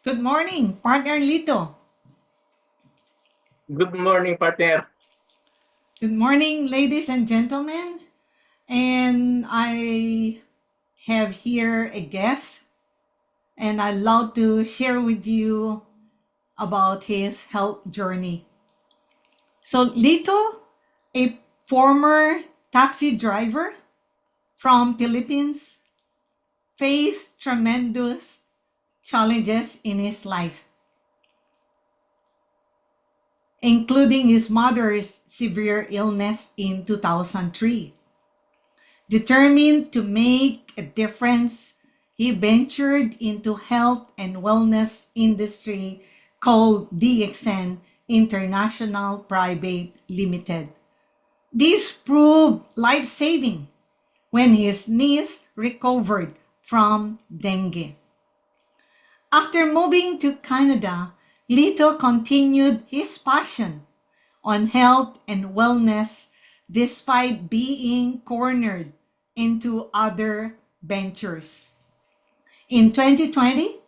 Good morning, partner Lito. Good morning, partner. Good morning, ladies and gentlemen. And I have here a guest, and I love to share with you about his health journey. So, Lito, a former taxi driver from Philippines, faced tremendous challenges in his life, including his mother's severe illness in 2003. Determined to make a difference, he ventured into health and wellness industry called DXN International Private Limited. This proved life-saving when his niece recovered from dengue. After moving to Canada, Lito continued his passion on health and wellness despite being cornered into other ventures. In 2020,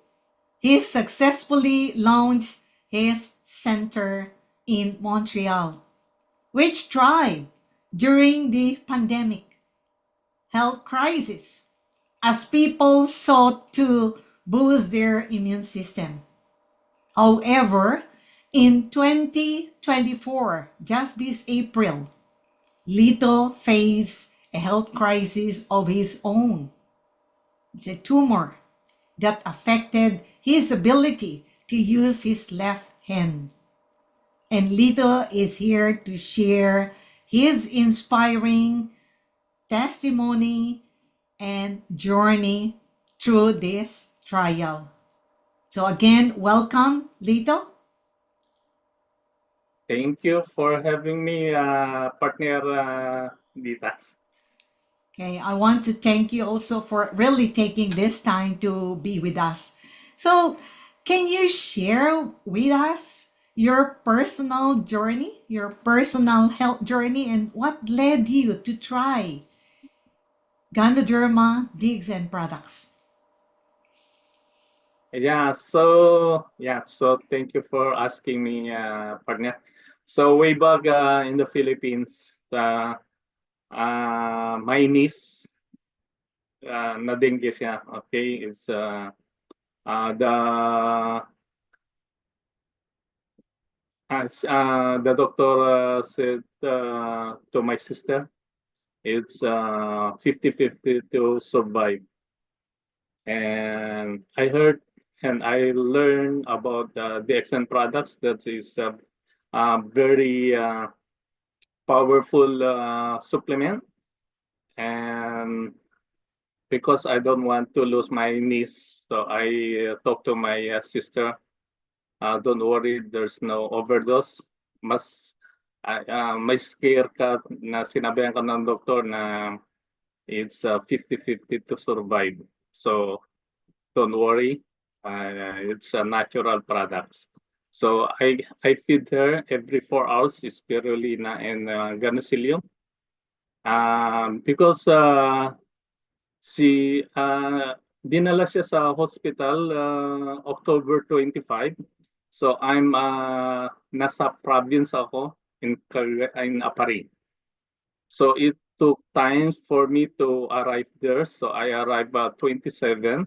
he successfully launched his center in Montreal, which thrived during the pandemic health crisis as people sought to boost their immune system. However, in 2024, just this April, Lito faced a health crisis of his own. It's a tumor that affected his ability to use his left hand. And Lito is here to share his inspiring testimony and journey through this trial. So again, welcome, Lito. Thank you for having me, partner Ditas. Okay, I want to thank you also for really taking this time to be with us. So, can you share with us your personal journey, your personal health journey, and what led you to try Ganoderma digs and products? So thank you for asking me, partner. So way back in the Philippines, my niece, na dengue siya, okay, is the as the doctor said to my sister, it's 50-50 to survive. And I heard and I learned about the DXN products. That is a very powerful supplement. And because I don't want to lose my niece, so I talked to my sister. Don't worry, there's no overdose. Mas may scare ka na sinabihan ka ng doktor na it's 50-50 to survive. So don't worry, it's a natural products. So I feed her every 4 hours, spirulina and ganocilium. Because dinala siya sa hospital October 25. So I'm nasa province ako in Apari. So it took time for me to arrive there. So I arrived 27.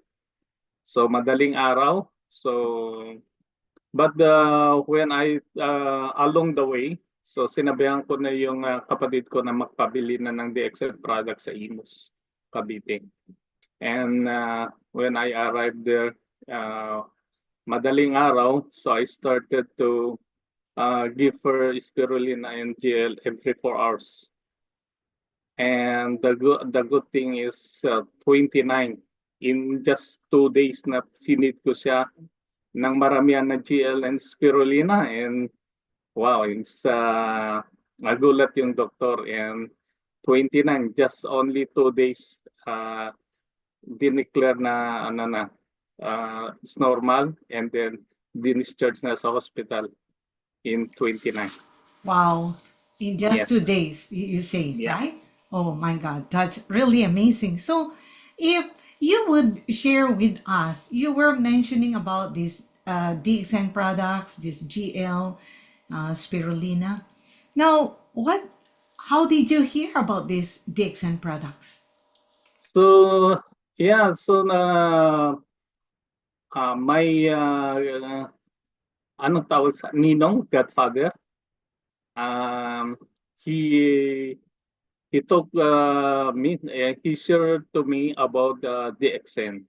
So madaling araw. So but when I along the way, so sinabihan ko na yung kapatid ko na magpabili na ng DXL product sa Imus, Cavite. And when I arrived there, madaling araw, so I started to give her spirulina and GL every 4 hours. And the good thing is 29. In just 2 days na finit ko siya ng maramihan na GL and spirulina. And wow, it's nagulat yung doktor. And 29, just only 2 days dineclare na it's normal, and then discharge na sa hospital in 29. Wow, in just 2 days, you say, Yeah. right? Oh my God, that's really amazing. So, if you would share with us. You were mentioning about these DXN products, this GL, spirulina. Now, what? How did you hear about these DXN products? So, yeah, so my anong tawag sa ninong, godfather, um, he he took he shared to me about the XN.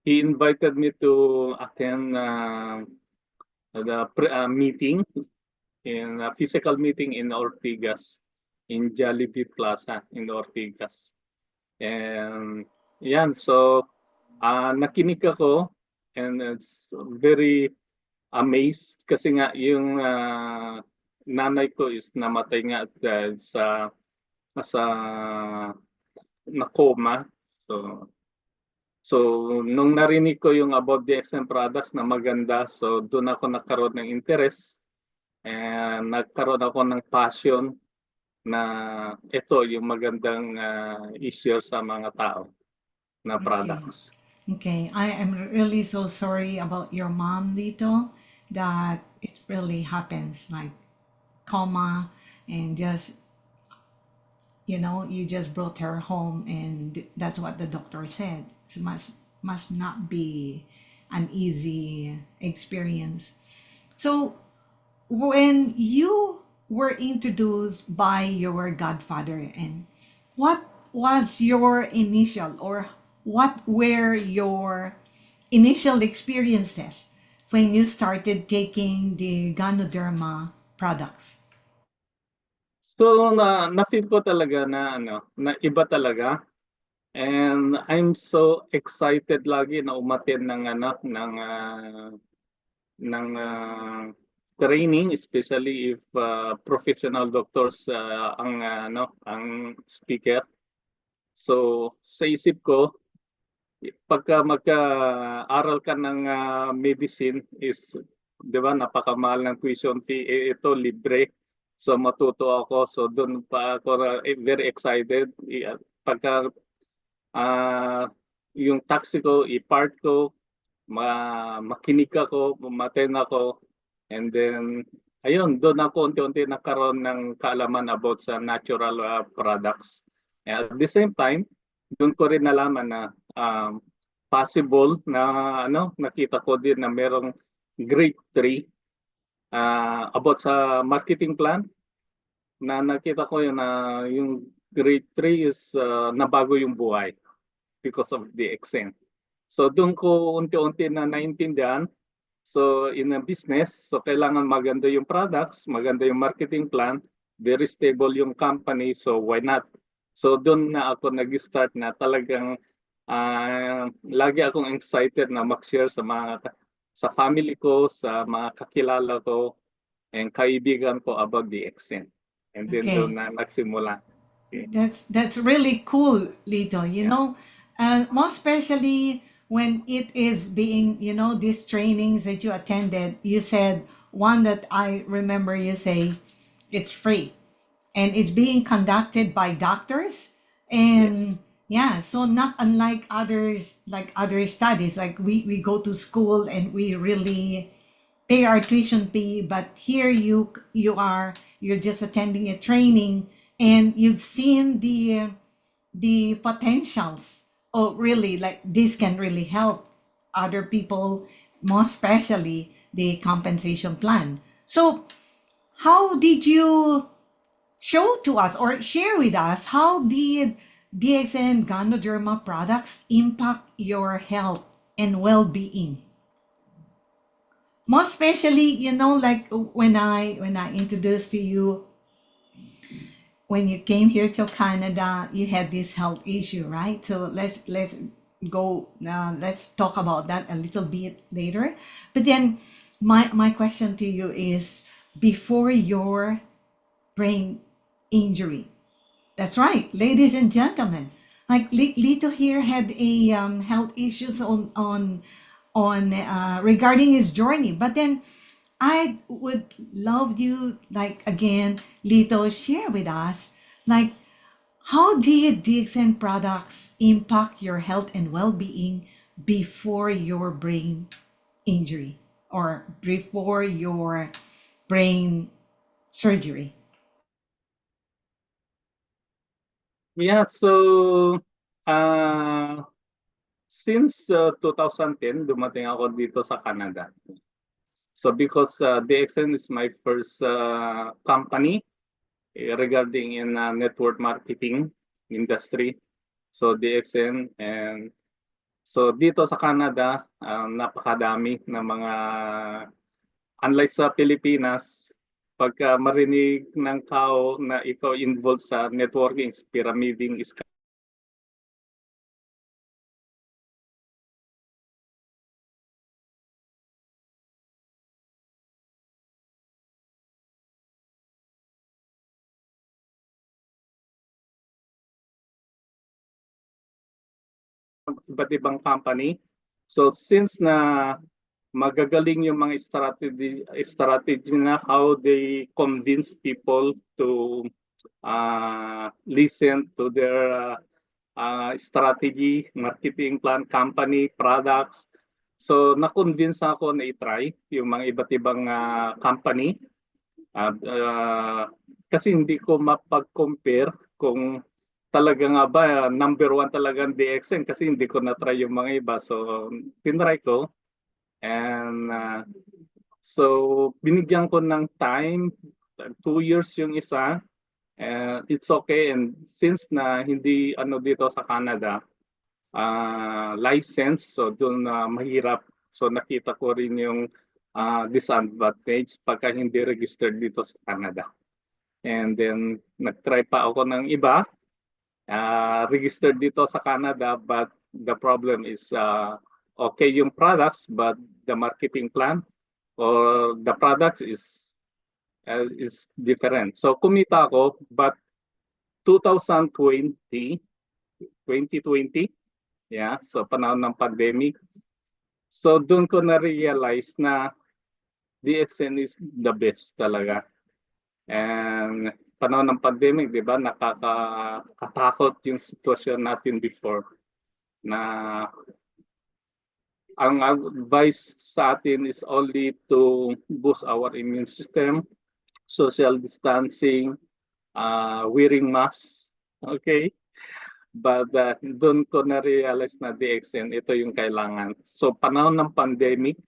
He invited me to attend the meeting in a physical meeting in Ortigas, in Jollibee Plaza in Ortigas. And yan, so nakinig ako and it's very amazed kasi nga yung nanay ko is namatay nga dahil sa na-coma. So nung narinig ko yung about the XM products na maganda, so doon ako nagkaroon ng interest and nagkaroon ako ng passion na ito yung magandang i-share sa mga tao na Okay. products. Okay. I am really so sorry about your mom, Lito, that it really happens like coma and just you just brought her home and that's what the doctor said. It must not be an easy experience. So when you were introduced by your godfather, and what was your initial, or what were your initial experiences when you started taking the Ganoderma products? So na-feel ko talaga na na iba talaga. And I'm so excited lagi na umattend ng training, especially if professional doctors ang speaker. So sa isip ko, pagka magka-aral ka ng medicine is, 'di ba, napakamahal ng tuition fee, ito libre. So matuto ako. So doon pa ako very excited. Pagka yung taxi ko, i-park ko, makinig ako, umattend ako, and then ayun, doon ako unti-unti nagkaroon ng kaalaman about sa natural products. And at the same time, doon ko rin nalaman na possible na nakita ko din na merong grade 3 about sa marketing plan, na nakita ko yun na yung grade 3 is nabago yung buhay because of the exam. So doon ko unti-unti na naintindihan. So in a business, so kailangan maganda yung products, maganda yung marketing plan, very stable yung company, so why not? So doon na ako nag-start na talagang lagi akong excited na mag-share sa family ko, sa mga kakilala ko, and kaibigan ko about the exam. And then Okay. doon na nagsimula. Okay. That's really cool, Lito. Yeah. Most especially when it is being, these trainings that you attended. You said one that I remember you say it's free, and it's being conducted by doctors, Yes. and yeah, so not unlike others, like other studies, like we go to school and we really pay our tuition fee, but here you're just attending a training and you've seen the potentials. Oh, really, like this can really help other people, more especially the compensation plan. So how did you show to us or share with us, how did DXN Ganoderma products impact your health and well-being? Most especially, like when I introduced to you, when you came here to Canada, you had this health issue, right? So let's go. Let's talk about that a little bit later. But then, my question to you is, before your brain injury. That's right, ladies and gentlemen. Like Lito here had a health issues on regarding his journey. But then I would love you, like again, Lito, share with us, like How did DXN products impact your health and well-being before your brain injury or before your brain surgery? Yeah, so uh, since 2010, dumating ako dito sa Canada. So because DXN is my first company regarding in network marketing industry. So DXN and so dito sa Canada, napakadami ng mga unlike sa Pilipinas, pagka marinig ng tao na ikaw involved sa networking, pyramiding, iba't ibang company. So since na magagaling yung mga strategy na how they convince people to listen to their strategy, marketing plan, company, products. So na-convince ako na i-try yung mga iba't ibang company. Kasi hindi ko mapag-compare kung talaga nga ba number one talagang DXN kasi hindi ko na-try yung mga iba. So tinry ko and so binigyan ko ng time, 2 years yung isa. It's okay and since na hindi ano dito sa Canada, license so doon na mahirap. So nakita ko rin yung disadvantage pagka hindi registered dito sa Canada. And then nag-try pa ako ng iba, registered dito sa Canada but the problem is okay yung products but the marketing plan or the products is different. So kumita ako but 2020, 2020, yeah, so panahon ng pandemic. So doon ko na-realize na DXN is the best talaga. And panahon ng pandemic, di ba, nakakatakot yung sitwasyon natin before na ang advice sa atin is only to boost our immune system, social distancing, wearing masks, okay? But doon ko na-realize na DXN, ito yung kailangan. So panahon ng pandemic,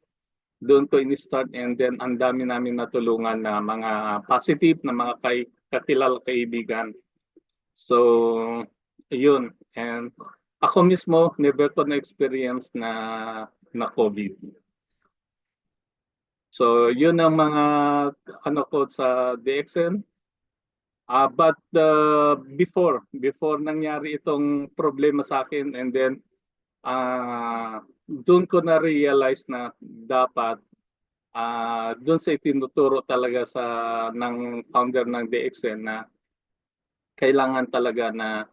doon ko in-start and then ang dami namin natulungan na mga positive na mga kakilala kaibigan. So, yun. And ako mismo, never ko na-experience na COVID. So, yun ang mga ano ko sa DXN. But before nangyari itong problema sa akin and then doon ko na-realize na dapat doon sa itinuturo talaga ng founder ng DXN na kailangan talaga na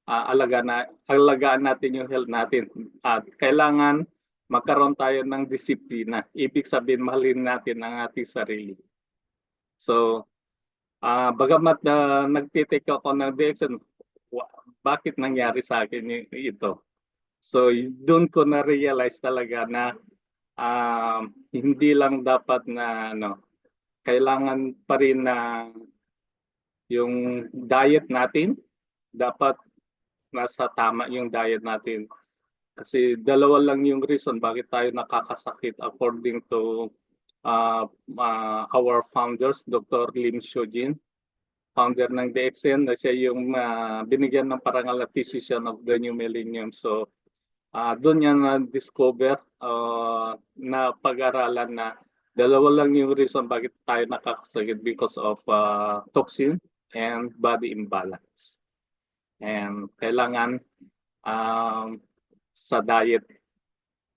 alagaan natin yung health natin at kailangan magkaroon tayo ng disiplina. Ibig sabihin mahalin natin ang ating sarili. So bagamat nagtitake ako ng DXN, bakit nangyari sa akin ito? So doon ko na-realize talaga na hindi lang dapat na kailangan pa rin na yung diet natin dapat nasa tama yung diet natin kasi dalawa lang yung reason bakit tayo nakakasakit according to our founders, Dr. Lim Shojin, founder ng DXN, na siya yung binigyan ng parangal na physician of the new millennium. So doon niya na-discover na pag-aralan na dalawa lang yung reason bakit tayo nakakasakit because of toxin and body imbalance. And kailangan sa diet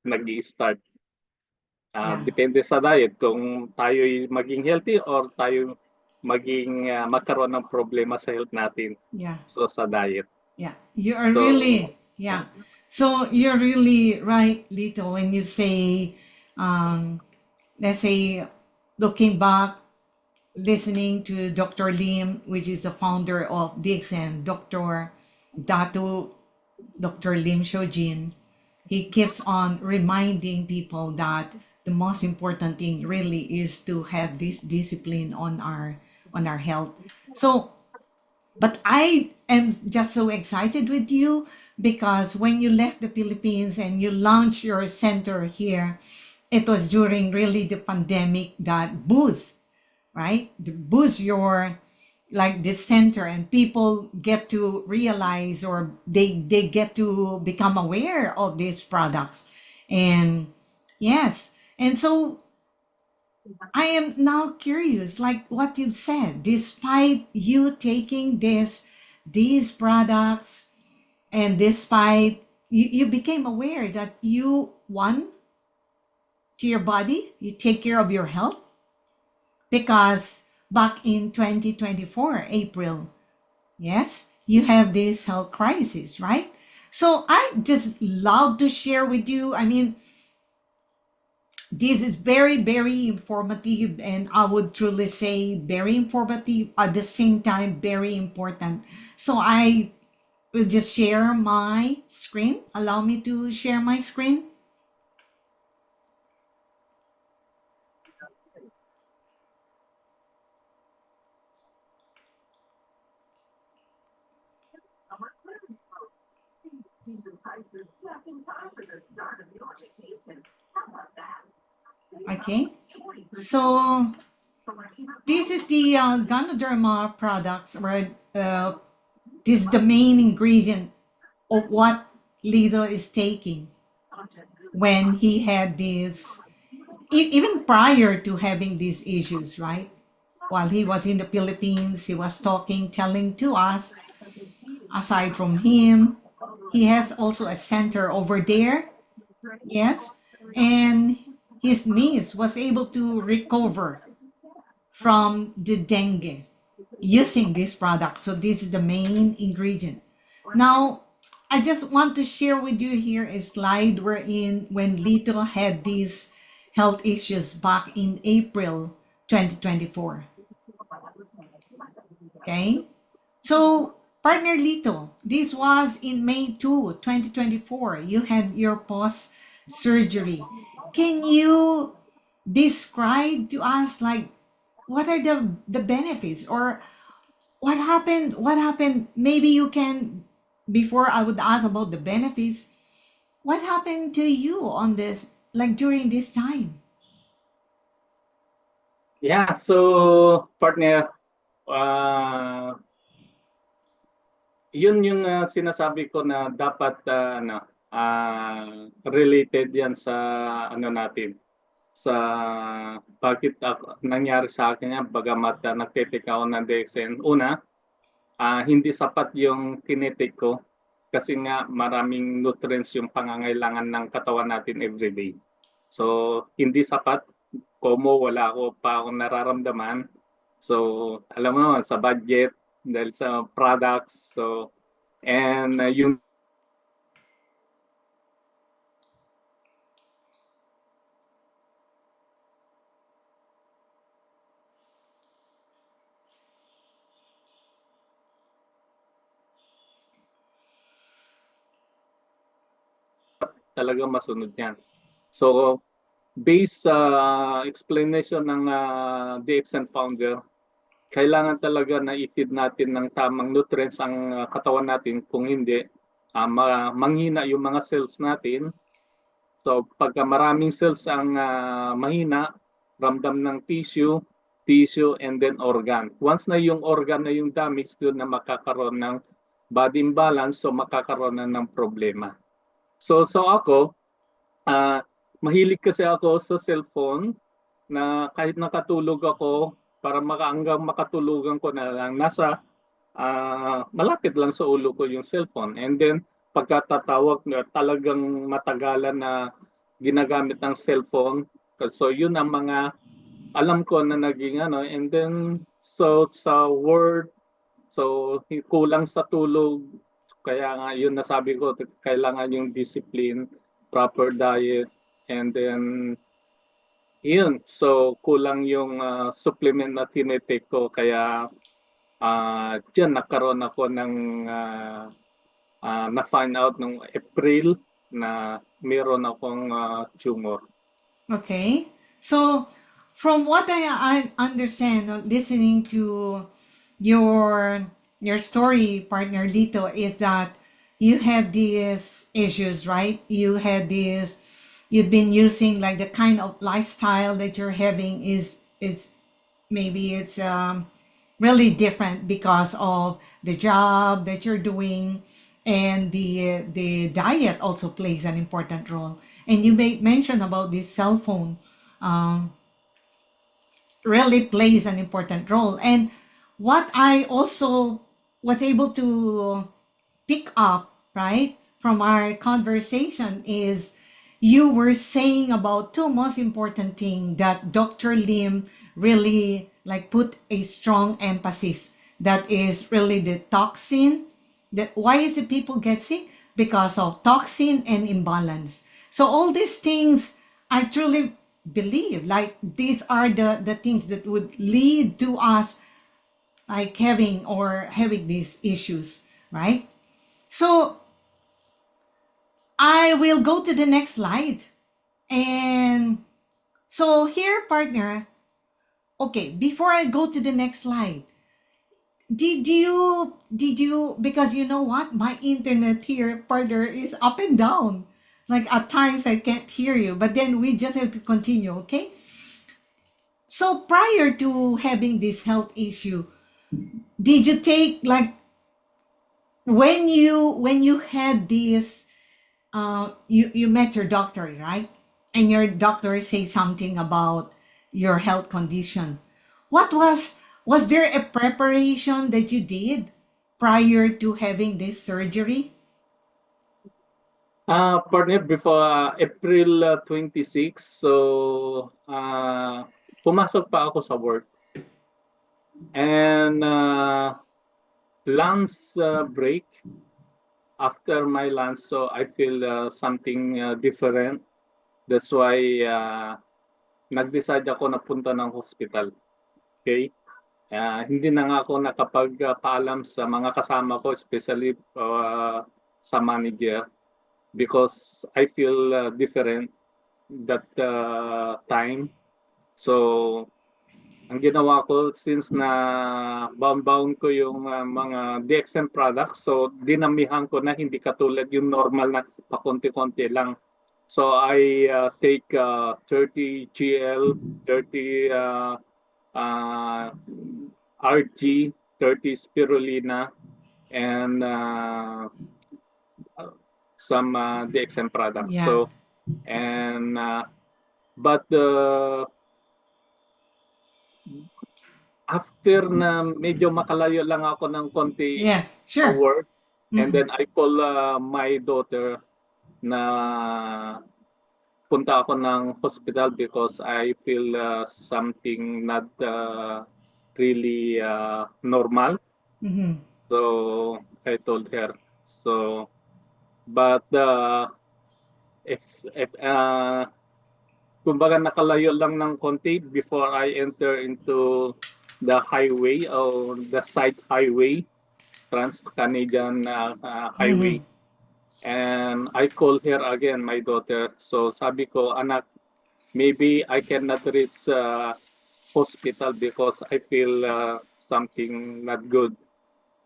nag-i-start. Depende sa diet kung tayo maging healthy or tayo maging magkaroon ng problema sa health natin. Yeah. So sa diet. Yeah. You are really, yeah. So you're really right, Lito, when you say, let's say, looking back, listening to Dr. Lim, which is the founder of Dixon, Dr. Datu, Dr. Lim Shojin. He keeps on reminding people that the most important thing really is to have this discipline on our health. So, but I am just so excited with you because when you left the Philippines and you launched your center here, it was during really the pandemic that boost, right? The boost your like this center, and people get to realize, or they get to become aware of these products. And yes, and so I am now curious, like what you've said, despite you taking these products, and despite you became aware that you, one, to your body, you take care of your health, because back in 2024 April, yes, you have this health crisis, right? So I just love to share with you. I mean, this is very, very informative, and I would truly say very informative at the same time, very important. So I will just share my screen. Allow me to share my screen. Okay. So this is the Ganoderma products, right? This is the main ingredient of what Lito is taking when he had this, even prior to having these issues, right? While he was in the Philippines, he was talking, telling to us, aside from him, he has also a center over there. Yes. And his niece was able to recover from the dengue using this product. So this is the main ingredient. Now, I just want to share with you here a slide wherein when Lito had these health issues back in April 2024. Okay. So, partner Lito, this was in May 2, 2024. You had your post surgery. Can you describe to us, like, what are the benefits, or what happened? Maybe you can, before I would ask about the benefits, what happened to you on this, like during this time? Yeah, so partner, uh, yun yung sinasabi ko na dapat related yan sa ano natin, sa bakit nangyari sa akin yan, bagamat nagtitake ako ng DXN. Una, hindi sapat yung tinitik ko kasi nga maraming nutrients yung pangangailangan ng katawan natin everyday. So, hindi sapat. Como wala pa akong nararamdaman. So, alam mo naman, sa budget, dahil sa products. So, and yung talaga masunod yan. So, based sa explanation ng DXN founder, kailangan talaga na i-feed natin ng tamang nutrients ang katawan natin. Kung hindi, manghina yung mga cells natin. So pagka maraming cells ang mahina, ramdam ng tissue and then organ. Once na yung organ na yung damage, doon na makakaroon ng body imbalance, so makakaroon na ng problema. So ako, mahilig kasi ako sa cellphone, na kahit nakatulog ako, para hanggang makatulugan ko na lang, nasa malapit lang sa ulo ko yung cellphone. And then pagkatatawag na talagang matagalan na ginagamit ng cellphone. So yun ang mga alam ko na naging ano. And then so sa work, so kulang sa tulog. Kaya nga yun nasabi ko, kailangan yung discipline, proper diet, and then Yun, so kulang yung supplement na tinitake ko kaya diyan nagkaroon ako ng na-find out nung April na meron akong tumor. Okay. So, from what I understand, listening to your your story, partner Lito, is that you had these issues, right? You've been using like the kind of lifestyle that you're having is maybe it's really different because of the job that you're doing, and the diet also plays an important role. And you made mention about this cell phone um, really plays an important role. And what I also was able to pick up, right, from our conversation is you were saying about two most important thing that Dr. Lim really like put a strong emphasis, that is really the toxin. That why is it people get sick? Because of toxin and imbalance. So all these things, I truly believe like these are the things that would lead to us like having these issues, right? So I will go to the next slide. And so here, partner, okay, before I go to the next slide, did you because you know what? My internet here, partner, is up and down. Like at times I can't hear you, but then we just have to continue, okay? So prior to having this health issue, did you take like when you had this you met your doctor, right? And your doctor say something about your health condition. What was there a preparation that you did prior to having this surgery? Partner, before April 26, so pumasok pa ako sa work. And lunch break, after my lunch, so I feel something different. That's why nag-decide ako na punta ng hospital. Okay? Hindi na nga ako nakapagpaalam sa mga kasama ko, especially sa manager, because I feel different that time. So, ang ginawa ko, since na bound ko yung mga DXM products, so dinamihan ko na, hindi katulad yung normal na pakonti-konti lang. So I take 30 GL, 30 RG, 30 spirulina, and some DXM products. Yeah. So, and but after na medyo makalayo lang ako ng konti Yes, sa sure. work, and Mhm. then I call my daughter na punta ako ng hospital because I feel something not really normal. Mhm. So I told her. So, but if kumbaga nakalayo lang ng konti before I enter into the highway or the side highway, Trans-Canadian highway. Mhm. And I called her again, my daughter. So sabi ko, anak, maybe I cannot reach hospital because I feel something not good.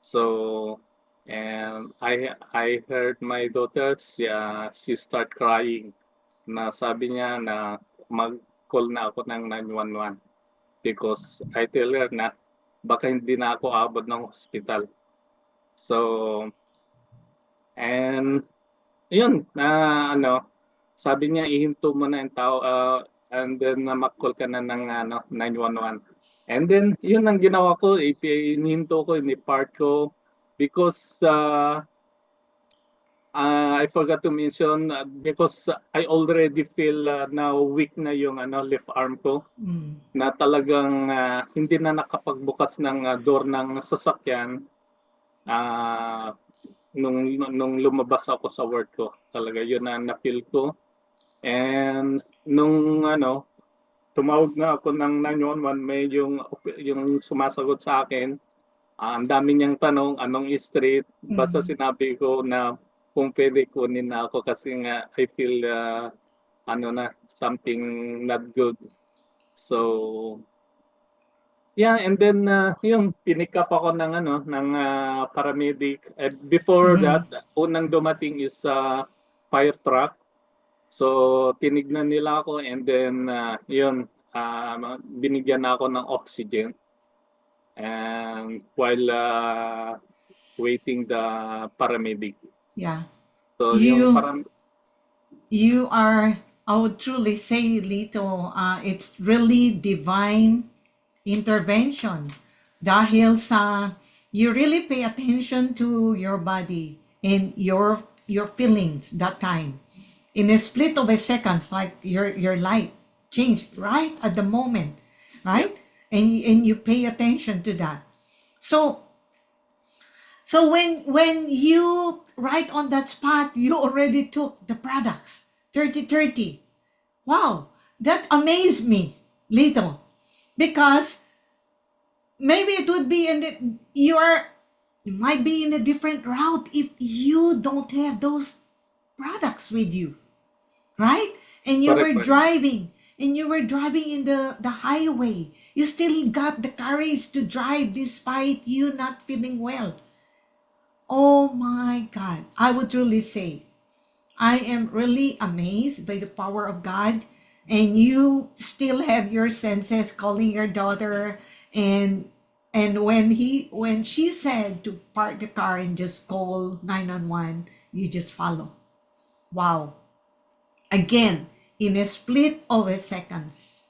So, and I heard my daughter, she start crying. Na sabi niya na mag-call na ako ng 911 because I tell her na baka hindi na ako abot ng hospital. So, and yun, sabi niya ihinto mo na yung tao and then mag-call ka na ng 911. And then yun ang ginawa ko, inihinto ko, ini-park ko because I forgot to mention because I already feel now weak na yung left arm ko, Mm. na talagang hindi na nakapagbukas ng door ng sasakyan nung lumabas ako sa work ko. Talaga yun na na-feel ko. And nung tumawag na ako ng 911, may yung sumasagot sa akin. Ang dami niyang tanong, anong street. Basta sinabi ko na kung pwede kunin na ako kasi nga I feel something not good. So, yeah, and then yung pinick up ako ng paramedic. Before that, unang dumating is fire truck. So, tinignan nila ako and then binigyan na ako ng oxygen. And while waiting the paramedic. Yeah. So, yung You are, I would truly say, Lito, it's really divine intervention dahil sa you really pay attention to your body and your feelings that time. In a split of a seconds, like your life changed right at the moment, right? And you pay attention to that. So when you right on that spot, you already took the products 30-30. Wow, that amazed me, Lito, because maybe it would be you might be in a different route if you don't have those products with you, right? And you were driving, in the highway. You still got the courage to drive despite you not feeling well. Oh my God, I would truly say, I am really amazed by the power of God, and you still have your senses calling your daughter, and when she said to park the car and just call 911, you just follow. Wow. Again, in a split of a seconds,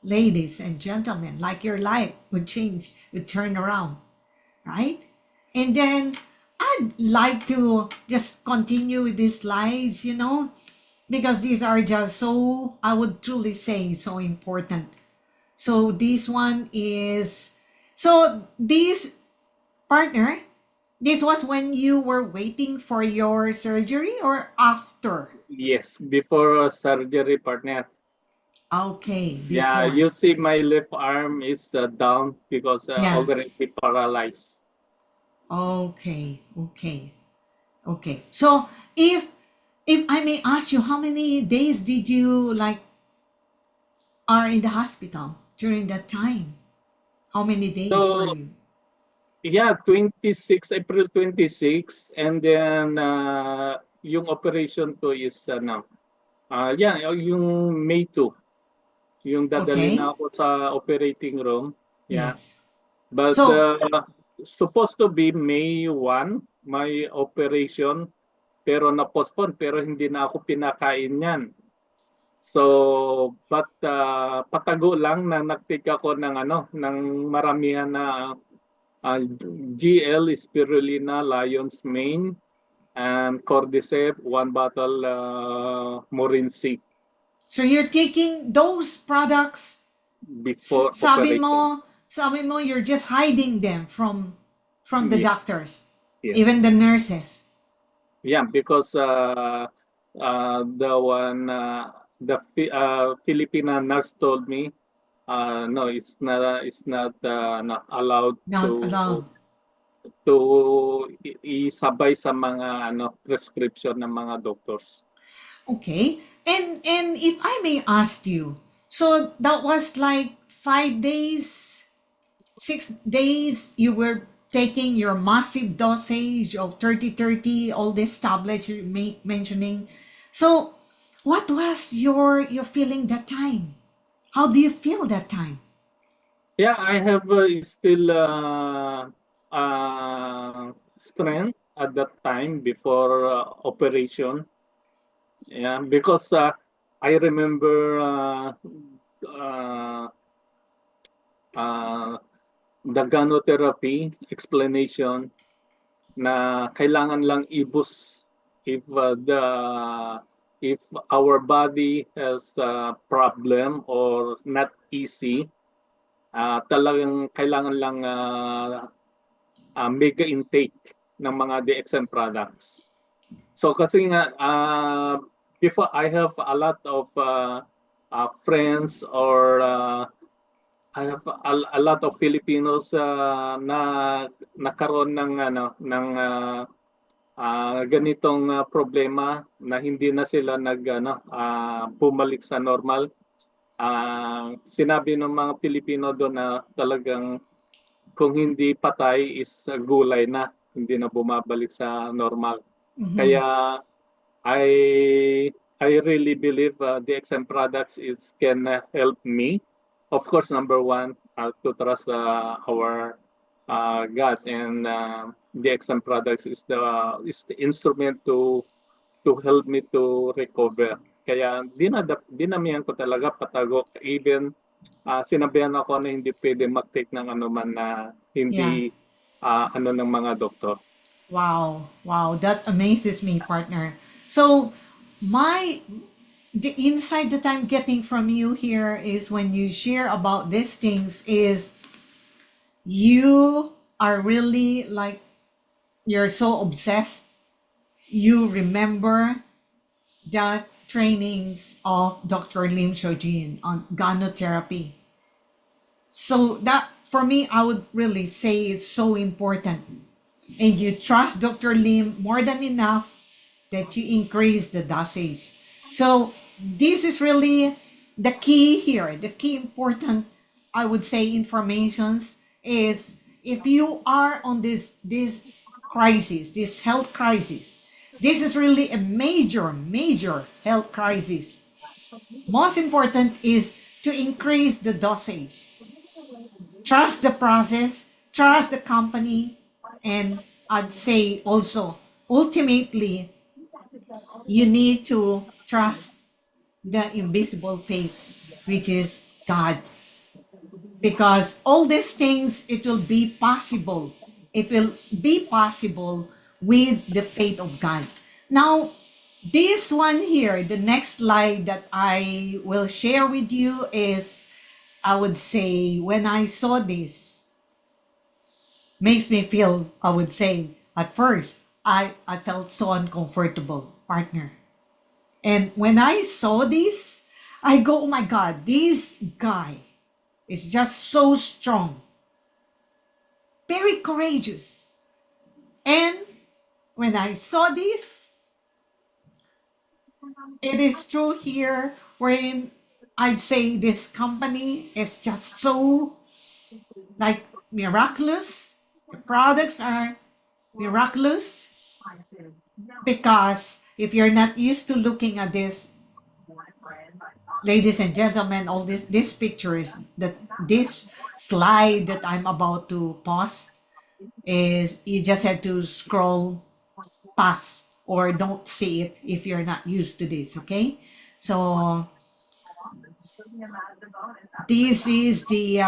ladies and gentlemen, like your life would change, would turn around, right? And then I'd like to just continue with these slides, because these are just so, I would truly say, so important. So this one is, so this partner, this was when you were waiting for your surgery or after? Yes, before surgery, partner. Okay, before. Yeah, you see my left arm is down because already paralyzed. Okay. So if I may ask you, how many days did you are in the hospital during that time? How many days were you? Yeah, April 26, and then yung operation ko is yung May 2. Yung dadalhin na ako sa operating room. Yeah. Yes. But So, supposed to be May 1, my operation, pero na-postpone, pero hindi na ako pinakain yan. So, but patago lang na nag-take ako ng maramihan na GL, spirulina, lion's mane, and cordyceps, 1 bottle Morinsi. So you're taking those products Before sabi operation. mo you're just hiding them from the doctors, Yes. even the nurses. Yeah, because the Filipina nurse told me, no, it's not allowed to isabay sa mga prescription ng mga doctors. Okay. And if I may ask you, so that was like 5 days, 6 days you were taking your massive dosage of 30-30, all these tablets you're mentioning. So what was your feeling that time? How do you feel that time? Yeah, I have still strength at that time before operation. Yeah, because I remember the gynotherapy explanation na kailangan lang ibus if our body has a problem or not easy, talagang kailangan lang mega intake ng mga DXM products. So kasi nga before I have a lot of friends or I have a lot of Filipinos na nakaroon ng ganitong problema na hindi na sila bumalik sa normal. Sinabi ng mga Pilipino doon na talagang kung hindi patay is gulay na, hindi na bumabalik sa normal. Mhm. Kaya I I really believe the XM products is can help me. Of course, number one, to trust our God, and the XM products is the instrument to help me to recover. Kaya dinamihan ko talaga patago. Even sinabihan ako na hindi pwede mag-take ng anuman na Yeah. hindi ng mga doktor. Wow. Wow. That amazes me, partner. So, my the insight that I'm getting from you here is when you share about these things is you are really like you're so obsessed. You remember the trainings of Dr. Lim Shojin on gynotherapy. So that for me, I would really say is so important. And you trust Dr. Lim more than enough that you increase the dosage. So this is really the key here. The key important, I would say, informations is if you are on this crisis, this health crisis, this is really a major health crisis. Most important is to increase the dosage. Trust the process, trust the company, and I'd say also ultimately you need to trust the invisible faith, which is God. Because all these things, it will be possible. It will be possible with the faith of God. Now, this one here, the next slide that I will share with you is, I would say, when I saw this, makes me feel, I would say, at first, I felt so uncomfortable, partner. And when I saw this, I go, oh my God, this guy is just so strong, very courageous. And when I saw this, it is true here wherein I'd say this company is just so like miraculous. The products are miraculous because if you're not used to looking at this, ladies and gentlemen, all this pictures that this slide that I'm about to post is you just have to scroll past or don't see it if you're not used to this, okay? So this is the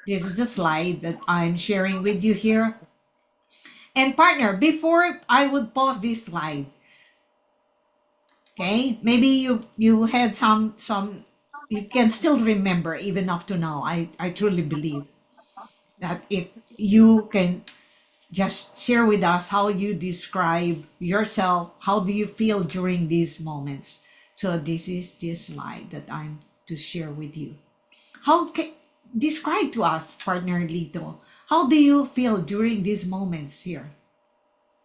this is the slide that I'm sharing with you here. And partner, before I would pause this slide, okay? Maybe you had some you can still remember even up to now. I truly believe that if you can just share with us how you describe yourself, how do you feel during these moments. So this is this slide that I'm to share with you. How can describe to us, partner Lito, how do you feel during these moments here?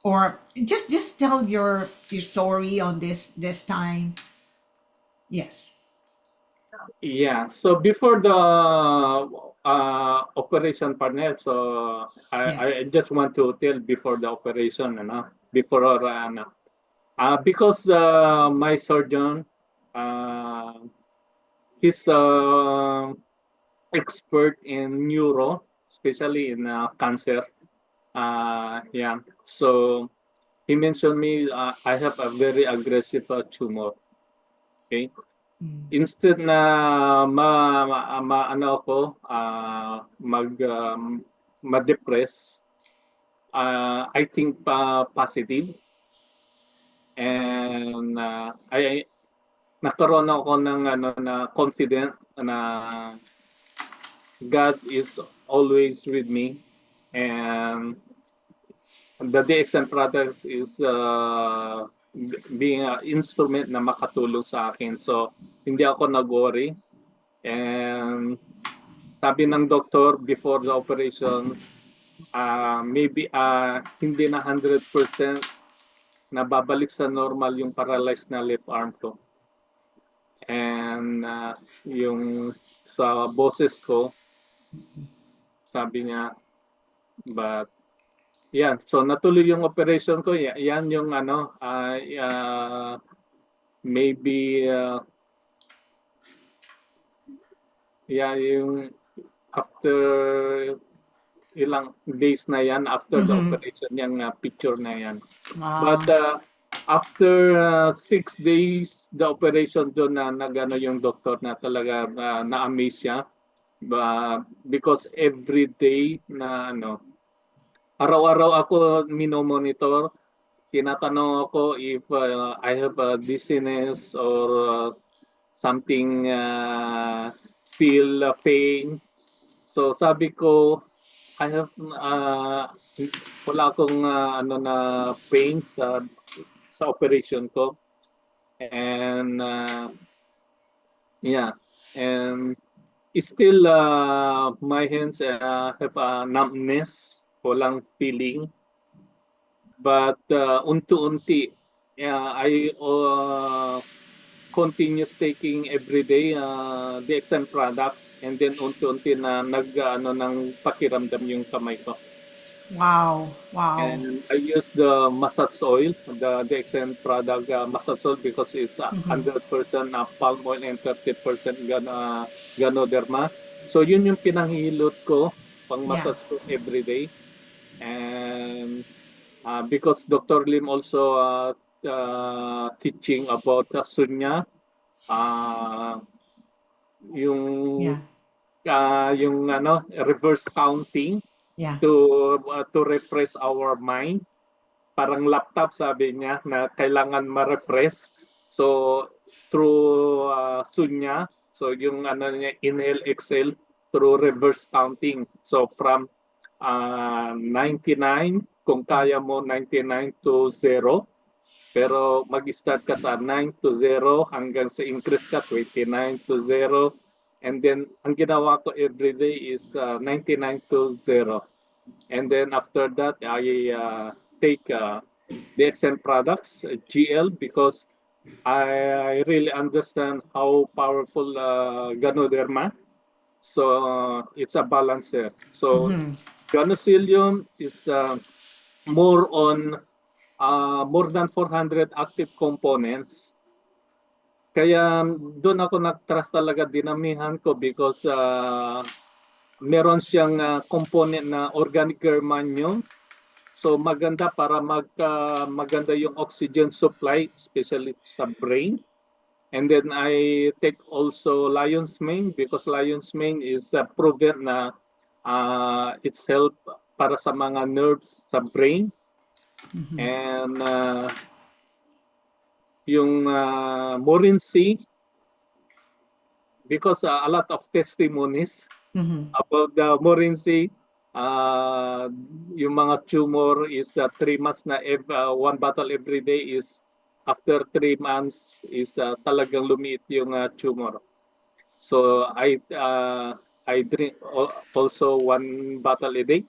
Or just tell your story on this time. Yes. Yeah. So before the operation partner, so I Yes. just want to tell before the operation, before because my surgeon, uh, he's expert in neuro, especially in cancer. Yeah. So he mentioned me, I have a very aggressive tumor. Okay. Mm. Instead na ano ako, ma-depress, I think positive, and I nagkaroon ako ng na confident na God is always with me, and the DXM products is being an instrument na makatulong sa akin. So, hindi ako nag-worry. And sabi ng doktor before the operation, maybe hindi na 100% na babalik sa normal yung paralyzed na left arm ko. And yung sa boses ko, sabi niya, but yan, so natuloy yung operation ko. Yan yung ano, maybe yung after ilang days na yan, after the operation, yung picture na yan. Wow. But after 6 days, the operation doon na nagano yung doktor na talaga na-amaze siya. Because every day na ano, araw-araw ako minomonitor, tinatanong ako if I have a dizziness or something, feel pain. So sabi ko, I have wala akong ano na pain sa operation ko. And yeah, and still my hands have a numbness, walang feeling. But unti-unti, I continuous taking every day DXM products, and then unti-unti na nag-ano ng pakiramdam yung kamay ko. Wow. Wow. And I use the massage oil, the DXM product massage oil, because it's 100% palm oil and 30% Ganoderma. So yun yung pinanghilot ko, pang massage ko every day. And because Dr. Lim also teaching about Sunya, yung ano, reverse counting, to refresh our mind. Parang laptop, sabi niya, na kailangan ma-refresh. So through Sunya, so yung ano niya, inhale, exhale through reverse counting. So from 99, kung kaya mo 99 to 0, pero mag-start ka sa 9 to 0 hanggang sa increase ka 29 to 0, and then ang ginawa ko every day is 99 to 0. And then after that, I take DXM products, GL, because I really understand how powerful Ganoderma. So it's a balancer. So Ganocilium is more than 400 active components. Kaya doon ako nag-trust talaga, dinamihan ko, because meron siyang component na organic germanium. So maganda para maganda yung oxygen supply, especially sa brain. And then I take also lion's mane, because lion's mane is proven na it's help para sa mga nerves sa brain. And yung Morinci, because a lot of testimonies about the Morinci, yung mga tumor is 3 months na, 1 bottle every day is after 3 months is talagang lumiit yung tumor. So I drink also 1 bottle a day.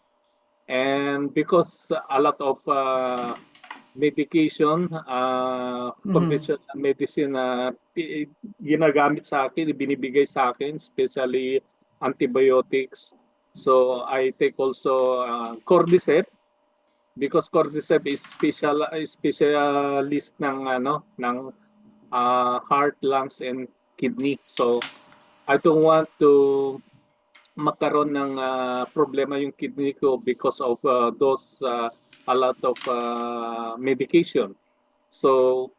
And because a lot of medication, conventional medicine ginagamit sa akin, binibigay sa akin, especially antibiotics. So I take also Cordyceps, because Cordyceps is specialist ng heart, lungs, and kidney. So I don't want to magkaroon ng problema yung kidney ko because of those a lot of medication. So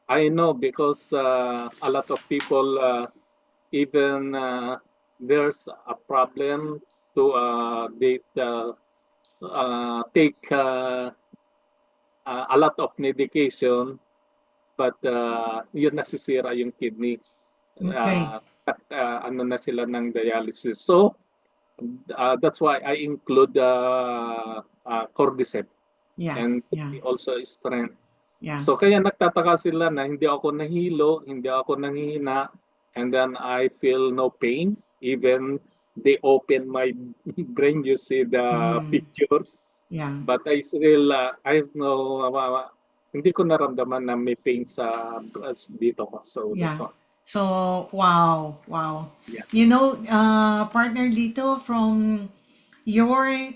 I know, because a lot of people, even there's a problem to they take a lot of medication, but yun nasisira yung kidney. Ano na sila ng dialysis. So that's why I include Cordyceps. And also strength. Yeah. So kaya nagtataka sila na hindi ako nahilo, hindi ako nanghihina, and then I feel no pain. Even they open my brain, you see the Mm. picture, Yeah. but I still, I have no, hindi ko naramdaman na may pain sa dito ko. So that's Yeah. all. So, wow, wow. Yeah. You know, partner Lito, from your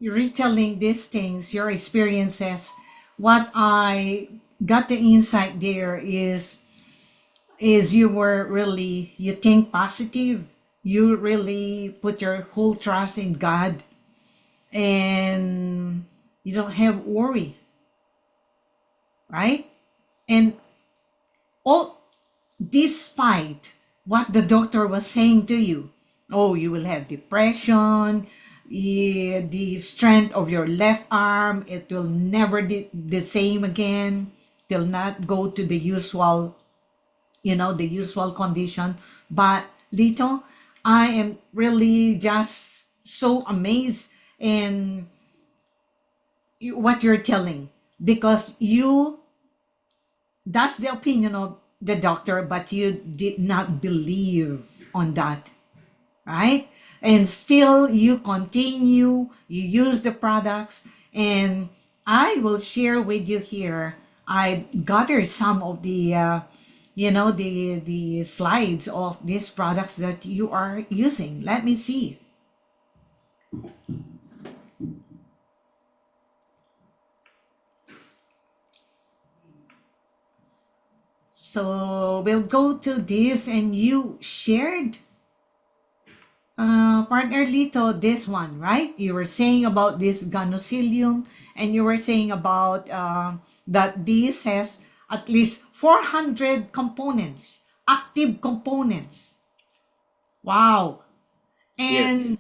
retelling these things, your experiences, what I got the insight there is you were really, you think positive. You really put your whole trust in God, and you don't have worry, right? And all despite what the doctor was saying to you, oh, you will have depression, the strength of your left arm, it will never be the same again, it will not go to the usual, the usual condition. But Lito, I am really just so amazed in what you're telling, because you, that's the opinion of the doctor, but you did not believe on that, right? And still you continue, you use the products, and I will share with you here. I gathered some of the the slides of these products that you are using. Let me see. So we'll go to this, and you shared, partner Lito, this one, right? You were saying about this Ganocilium, and you were saying about that this has at least 400 components, active components. Wow. Yes. And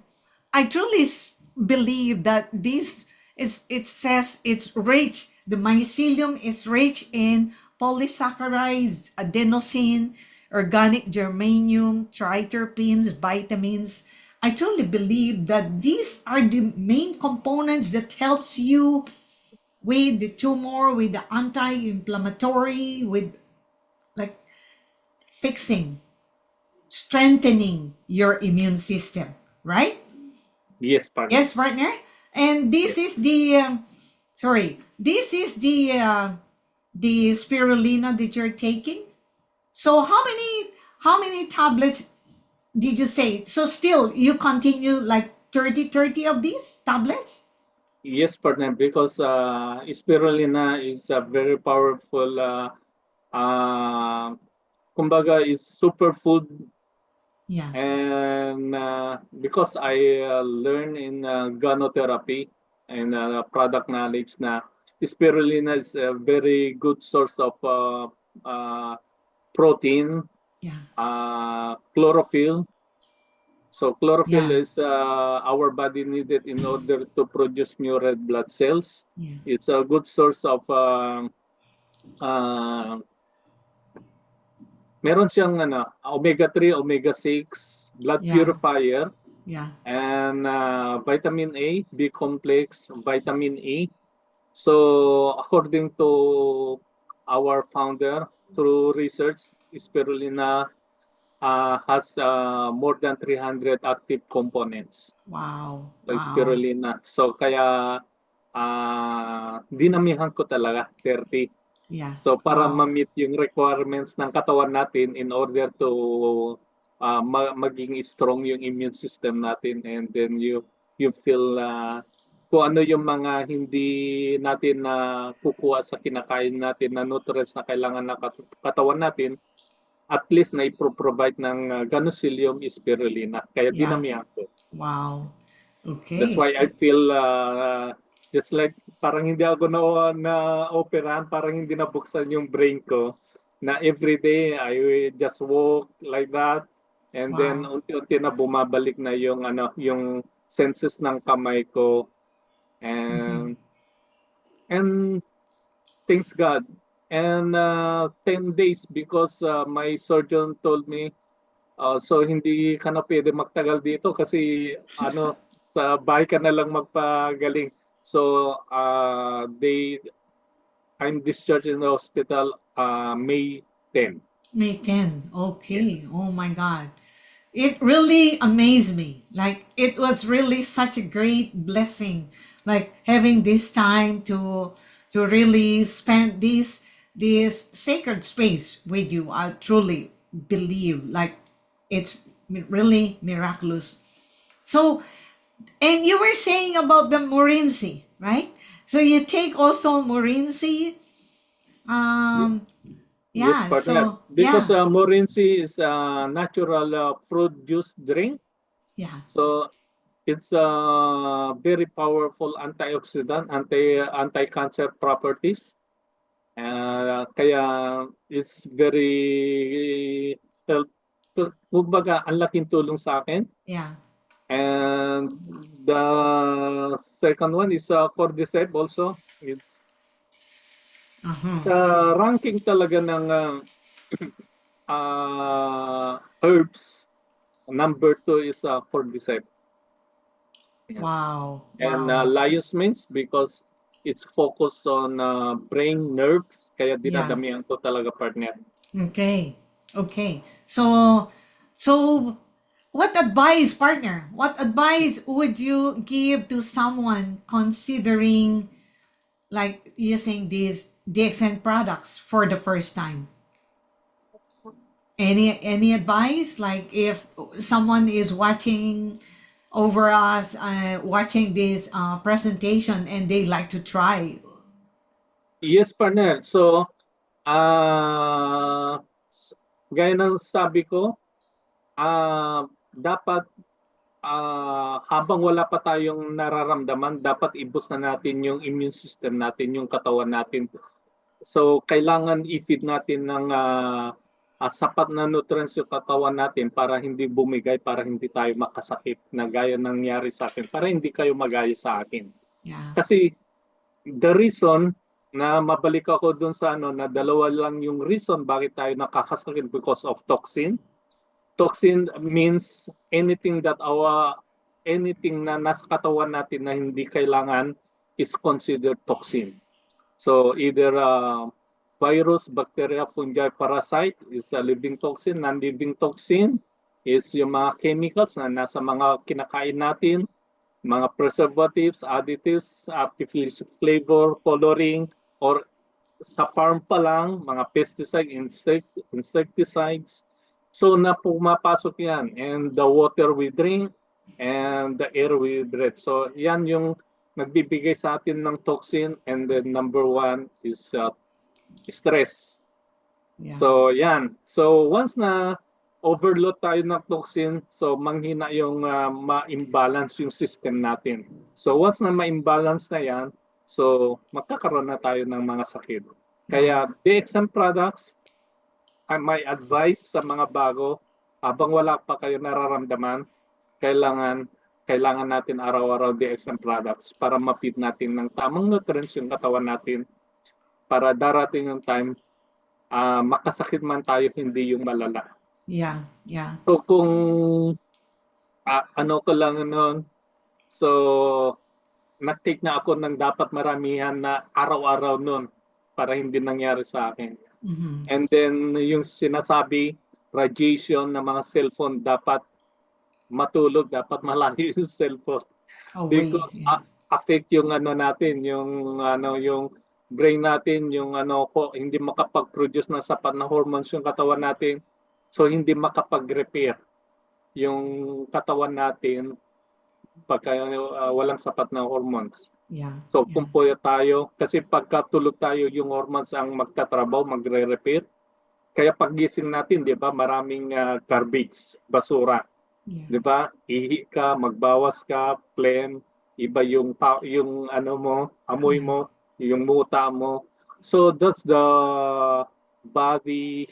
I truly believe that this is, it says it's rich, the mycelium is rich in polysaccharides, adenosine, organic germanium, triterpenes, vitamins. I truly believe that these are the main components that helps you with the tumor, with the anti-inflammatory, with like fixing, strengthening your immune system, right? Yes, partner. Yes, partner. And this Yes. is the this is the spirulina that you're taking. So how many tablets did you say? So still you continue like 30 of these tablets? Yes, partner, because spirulina is a very powerful, uh, kumbaga, is superfood. Yeah. And because I learned in gynotherapy and product knowledge na spirulina is a very good source of uh, protein, Yeah. chlorophyll. So chlorophyll Yeah. is our body needed in order to produce new red blood cells. Yeah. It's a good source of uh, meron siyang omega 3, omega 6, blood Yeah. purifier, Yeah. and vitamin A, B complex, vitamin E. So according to our founder, through research, spirulina has more than 300 active components. Wow. So Wow. spirulina. So kaya dinamihan ko talaga 30. Yeah. So para Wow. ma-meet yung requirements ng katawan natin in order to maging strong yung immune system natin, and then you feel kung ano yung mga hindi natin na kukuha sa kinakain natin na nutrients na kailangan ng katawan natin, at least na i-provide ng Ganocilium spirulina. Kaya Yeah. dinamihan ko. Wow. That's Okay. why I feel just like parang hindi ako na operahan, parang hindi nabuksan yung brain ko na every day I will just walk like that, and then Wow. unti-unti na bumabalik na yung yung senses ng kamay ko, Mm-hmm. and thanks God. And 10 days because my surgeon told me, so hindi ka na pwede magtagal dito kasi sa bahay ka na lang magpagaling. So they I'm discharged in the hospital May 10. May 10. Okay. Yes. Oh my God. It really amazed me. Like it was really such a great blessing. Like having this time to really spend this sacred space with you. I truly believe like it's really miraculous. So, and you were saying about the Morinzi, right? So you take also Morinzi. Ye- Um, Yes, yeah. partner. So Because yeah, Morinci is a natural fruit juice drink. yeah. So it's a very powerful antioxidant, anti-cancer properties. Kaya it's very help. Kumbaga, ang laking tulong sa akin. Yeah. And the second one is cordyceps also. It's Uh-huh. sa ranking talaga ng herbs. Number two is cordyceps. Yeah. Wow. And Wow. Laius means because it's focused on brain nerves, kaya Yeah. dinadamihan ko talaga partner. Okay. Okay. So what advice, partner? What advice would you give to someone considering like using these DXN products for the first time? Any advice? Like if someone is watching over us, watching this presentation and they like to try. Yes, partner. So, ah, s- gaya ng sabi ko, dapat habang wala pa tayong nararamdaman, dapat ibus na natin yung immune system natin, yung katawan natin. So, kailangan i-feed natin ng sapat na nutrients yung katawan natin para hindi bumigay, para hindi tayo makasakit na gaya nangyari sa akin, para hindi kayo magaya sa akin. Yeah. Kasi the reason na mabalik ako dun sa na dalawa lang yung reason bakit tayo nakakasakit because of toxin. Toxin means anything na nasa katawan natin na hindi kailangan is considered toxin. So either virus, bacteria, fungi, parasite is a living toxin. Non-living toxin is yung mga chemicals na nasa mga kinakain natin, mga preservatives, additives, artificial flavor, coloring, or sa farm pa lang, mga pesticide, insecticides. So na pumapasok yan. And the water we drink and the air we breathe. So yan yung nagbibigay sa atin ng toxin. And then number one is stress. Yeah. So yan. So once na overload tayo ng toxin, so manghina yung ma-imbalance yung system natin. So once na ma-imbalance na yan, so magkakaroon na tayo ng mga sakit. Kaya DXM products, may advice sa mga bago, habang wala pa kayo nararamdaman, kailangan natin araw-araw DXM products para ma-feed natin ng tamang nutrients yung katawan natin para darating yung time makasakit man tayo, hindi yung malala. Yeah. Yeah. So kung ano ko lang noon, so nag-take na ako ng dapat maramihan na araw-araw noon para hindi nangyari sa akin. Mm-hmm. And then yung sinasabi, radiation ng mga cellphone dapat matulog, dapat malayo yung cellphone. Away. Because Yeah. affect yung natin, yung brain natin, yung hindi makapag-produce ng sapat na hormones yung katawan natin. So hindi makapag-repair yung katawan natin pagka walang sapat na hormones. Yeah. So Yeah. kung puyo tayo, kasi pagkatulog tayo, yung hormones ang magtatrabaho, magre-repair. Kaya paggising natin, di ba, maraming garbage, basura. Yeah. Di ba? Ihi ka, magbawas ka, phlegm, iba yung amoy Yeah. mo, yung muta mo. So that's the body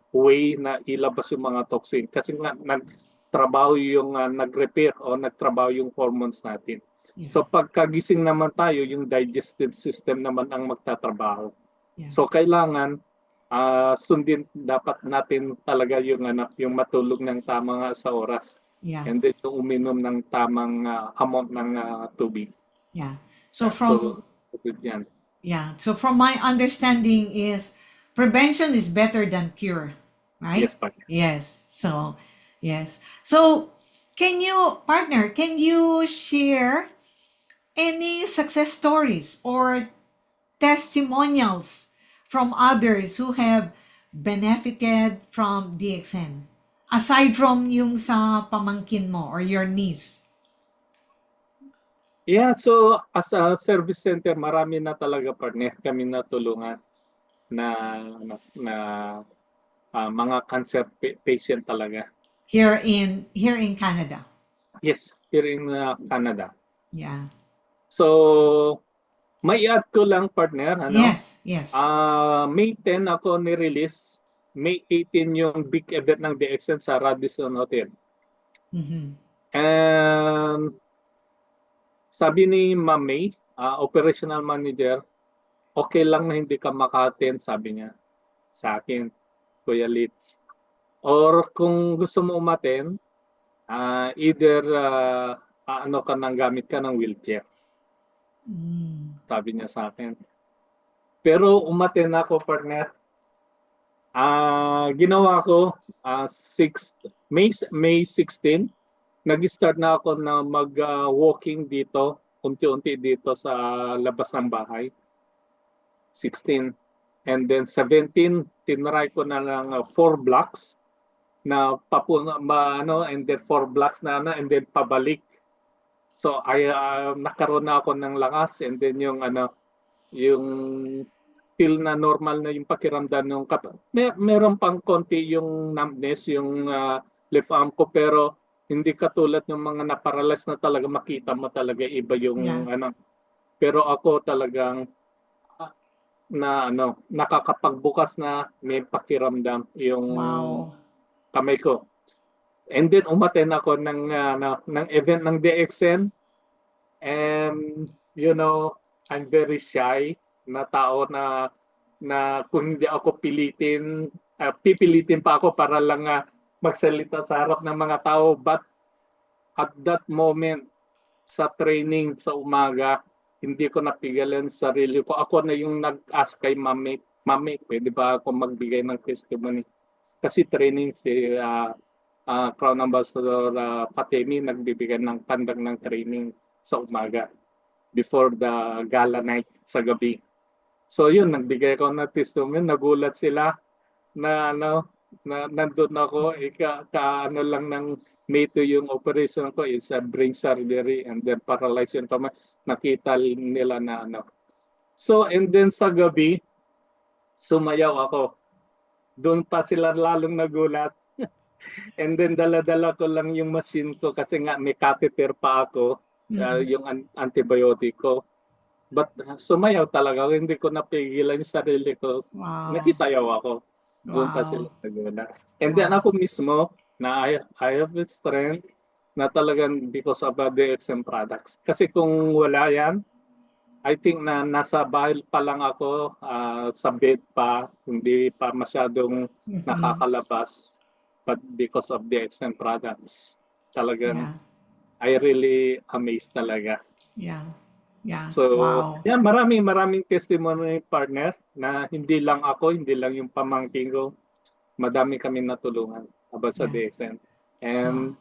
way na ilabas yung mga toxin. Kasi nga nagtrabaho yung nag-repair o nagtrabaho yung hormones natin. Yeah. So pagkagising naman tayo, yung digestive system naman ang magtatrabaho. Yeah. So kailangan sundin dapat natin talaga yung matulog ng tama sa oras. Yeah. And then yung uminom ng tamang amount ng tubig. Yeah. So from Good yan. Yeah. So from my understanding is prevention is better than cure, Yes, right? partner. Yes. So yes. So can you share any success stories or testimonials from others who have benefited from DXN aside from yung sa pamangkin mo or your niece? Yeah, so as a service center, marami na talaga partner kami natulungan na na mga cancer patient talaga. Here in Canada. Yes, here in Canada. Yeah. So, may add ko lang partner, Yes, yes. May 10 ako ni-release. May 18 yung big event ng DXN sa Radisson Hotel. Mm-hmm. And sabi ni Ma'am May, operational manager, okay lang na hindi ka maka-attend, sabi niya sa akin, Kuya Litz. Or kung gusto mo umaten, either ano ka nang gamit ka ng wheelchair, sabi niya sa akin. Pero umaten ako partner. Ginawa ko 6 May 16, nag-start na ako na mag-walking dito, unti-unti dito sa labas ng bahay. 16. And then 17, tinry ko na lang 4 blocks na and then 4 blocks na and then pabalik. So nakaroon na ako ng lakas, and then yung feel na normal na yung pakiramdam ng meron pang konti yung numbness yung left arm ko, pero hindi katulad ng mga na-paralyze na talaga makita mo talaga iba yung Yeah. pero ako talagang nakakapagbukas na may pakiramdam yung Wow. kamay ko. And then umaten ako ng event ng DXN, and I'm very shy na tao na kung hindi ako pipilitin pa ako para lang magsalita sa harap ng mga tao. But at that moment, sa training sa umaga, hindi ko napigilan sa sarili ko. Ako na yung nag-ask kay Mami, pwede ba ako magbigay ng testimony? Kasi training si Crown Ambassador Fatemi nagbibigay ng pandag ng training sa umaga before the gala night sa gabi. So yun, nagbigay ako ng testimony, nagulat sila na nandun ako, lang ng May 2 yung operation ko is a brain surgery and then paralyzed yung kamay. Nakita nila na So and then sa gabi, sumayaw ako. Doon pa sila lalong nagulat. And then dala-dala ko lang yung machine ko kasi nga may catheter pa ako, yung antibiotic ko. But sumayaw talaga, hindi ko napigilan yung sarili ko. Wow. Nakisayaw ako. Doon pa Wow. sila nagulat. And then Wow. ako mismo, na I have the strength na talagang because of the DXM products. Kasi kung wala yan, I think na nasa bahay pa lang ako, sa bed pa, hindi pa masyadong nakakalabas. But because of the DXM products, talagang Yeah. I really amazed talaga. Yeah. Yeah. So, Wow. yeah, maraming testimony partner na hindi lang ako, hindi lang yung pamangkin ko. Madami kami natulungan about sa Yeah. DXN. And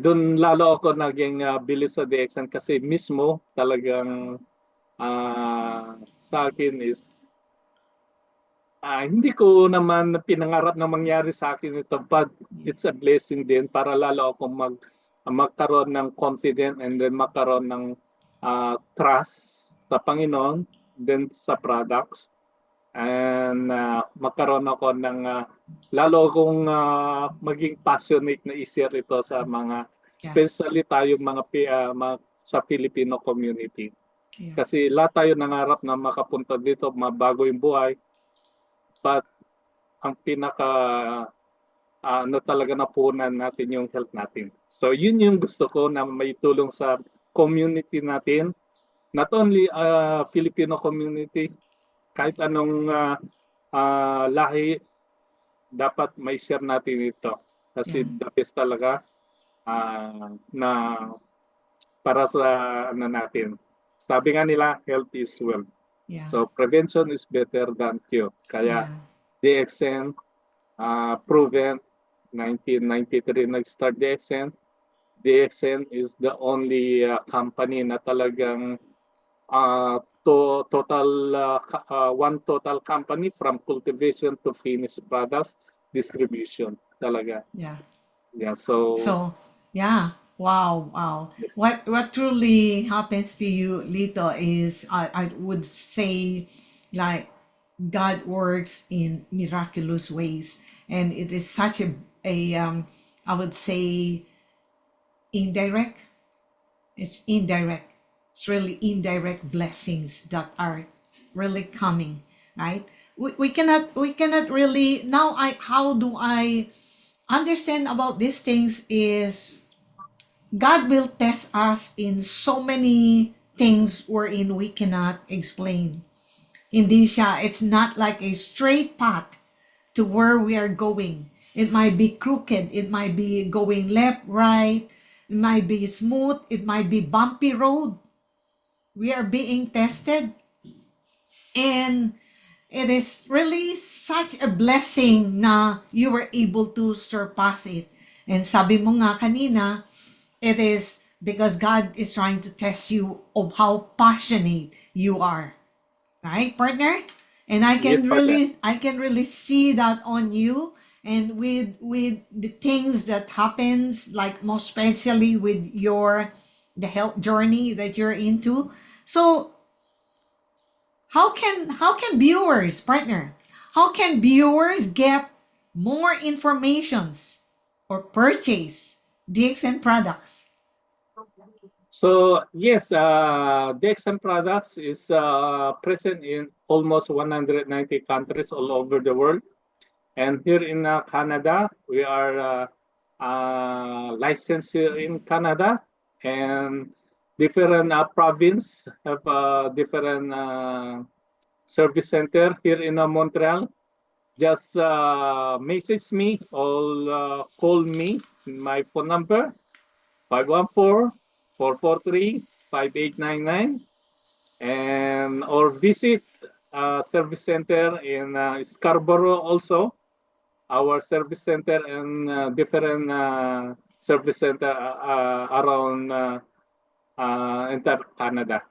doon lalo ako naging believe sa DXN kasi mismo talagang sa akin is hindi ko naman pinangarap na mangyari sa akin ito, but it's a blessing din para lalo ako magkaroon ng confidence and then magkaroon ng trust sa Panginoon, then sa products, and magkaroon ako ng lalo akong maging passionate na i-share ito sa mga, especially tayo mga sa Filipino community. Yeah. Kasi lahat tayo nangarap na makapunta dito, mabago yung buhay, but ang pinaka talaga napunan natin yung health natin. So yun yung gusto ko na maitulong sa community natin, not only Filipino community, kahit anong lahi, dapat may share natin ito. Kasi the best talaga na para sa natin. Sabi nga nila, health is wealth. Yeah. So prevention is better than cure. Kaya Yeah. DXN proven 1993 nag-start DXN. DXN is the only company na talagang one total company from cultivation to finished products distribution talaga. Yeah. Yeah, so So, yeah. Wow, wow. yes. What truly happens to you, Lito, is I would say like God works in miraculous ways, and it is such a I would say indirect. It's indirect. It's really indirect blessings that are really coming, right? We cannot really now. I how do I understand about these things is God will test us in so many things wherein we cannot explain. Hindi siya, it's not like a straight path to where we are going. It might be crooked, it might be going left, right, it might be smooth, it might be bumpy road. We are being tested, and it is really such a blessing na you were able to surpass it. And sabi mo nga kanina, it is because God is trying to test you of how passionate you are. Right, partner? And Yes, partner. I can really see that on you, and with the things that happens, like most especially with your the health journey that you're into. So how can viewers, partner, how can viewers get more informations or purchase DXN products? So yes, DXM products is present in almost 190 countries all over the world. And here in Canada, we are licensed here in Canada, and different province have different service center here in Montreal. Just message me or call me. My phone number 514-443-5899, and or visit service center in Scarborough also. Our service center and different service center around entire Canada.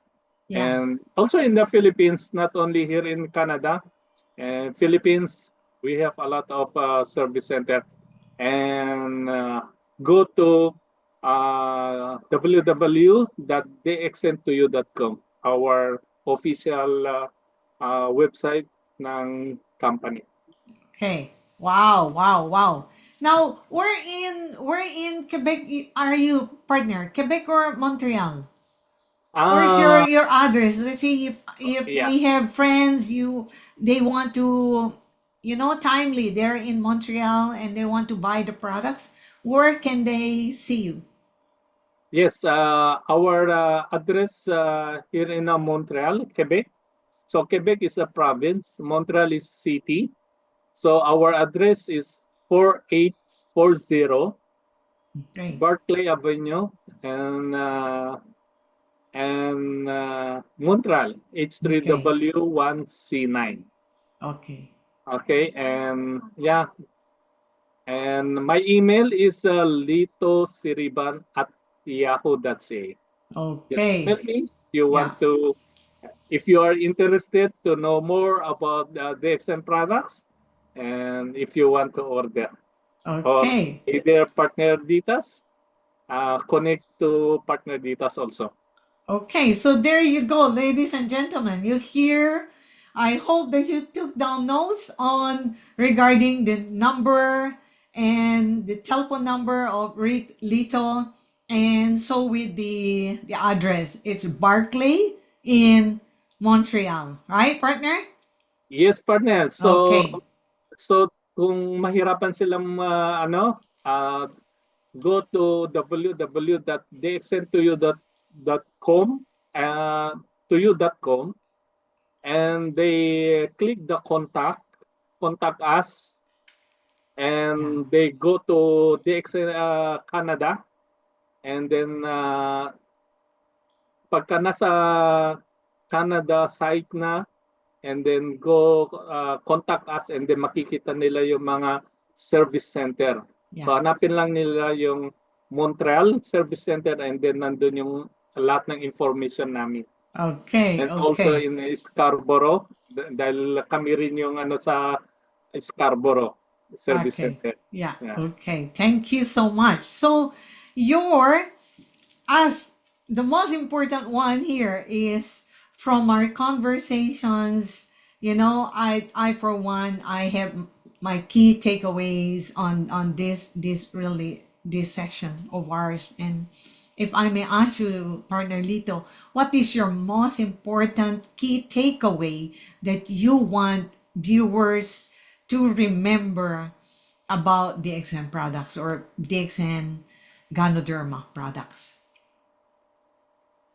Yeah. And also in the Philippines, not only here in Canada and Philippines, we have a lot of service center. And go to www.dxntoyou.com, our official website ng company. Okay. Wow, wow, wow. Now, we're in Quebec. Are you, partner? Quebec or Montreal? Where's Uh, your address? Let's see if we have yes. friends they want to, timely, they're in Montreal and they want to buy the products. Where can they see you? Yes, our address here in Montreal, Quebec. So Quebec is a province, Montreal is city. So our address is 4840 Okay. Barclay Avenue and Montreal, Okay. H3W1C9. Okay. Okay, and yeah, and my email is litosiriban@yahoo.ca. Just Okay. email me if you Yeah. want to, if you are interested to know more about the XM products, and if you want to order or Okay. either partner Ditas, connect to partner Ditas also. Okay, so there you go, ladies and gentlemen. You hear, I hope that you took down notes on regarding the number and the telephone number of Lito. And so with the address, it's Barclay in Montreal, right, partner? Yes, partner. So Okay. so kung mahirapan silang go to www.dxntoyou.com to you.com, and they click the contact us, Yeah. and they go to DXN Canada, and then pagka nasa Canada site na, and then go contact us, and then makikita nila yung mga service center. So Yeah. hanapin lang nila yung Montreal Service Center, and then nandun yung lahat ng information namin. Okay. And also Okay. in Scarborough, dahil kami rin yung ano sa Scarborough Service Okay. Center. Yeah. Yeah. Okay. Thank you so much. So, your as the most important one here is from our conversations, I for one, I have my key takeaways on this session of ours. And if I may ask you, partner Lito, what is your most important key takeaway that you want viewers to remember about DXN products or DXN Ganoderma products?